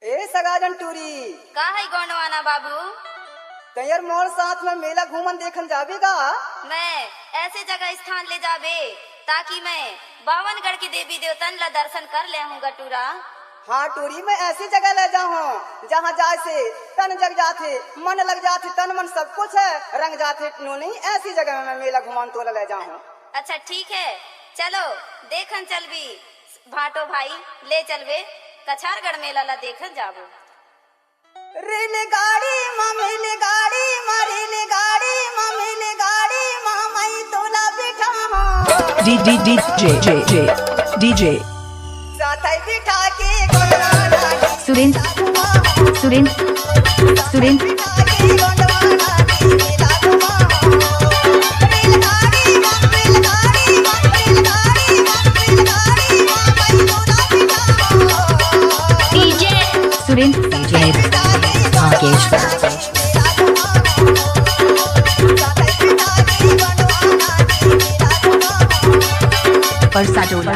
ए सगाजन टूरी का है गोंडवाना बाबू। तैयार मोर साथ में मेला घूमन देखन जावेगा। मैं ऐसे जगह स्थान ले जाबे ताकि मैं बावनगढ़ के देवी देवतन ला दर्शन कर ले हूँ गटूरा। हाँ टूरी मैं ऐसी जगह ले जाऊँ जहाँ जाए से तन जग जाते, मन लग जाते, तन मन सब कुछ है रंग जाते। नहीं ऐसी जगह में मैं मेला घुमान तो ले जाऊँ। अच्छा ठीक है, चलो देखन चलबी भाटो भाई, ले चलबे कछारगढ़ मेला ला देखन जाबो। रेलगाड़ी मामेले गाड़ी मारेले गाड़ी मामेले गाड़ी मामाई तोला बिठा DJ साथै बिठा के Gondwana Surendra परसाडोला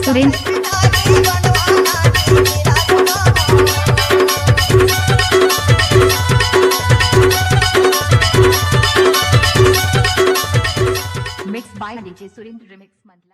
Surendra Mixed by DJ Surendra Remix Monthly.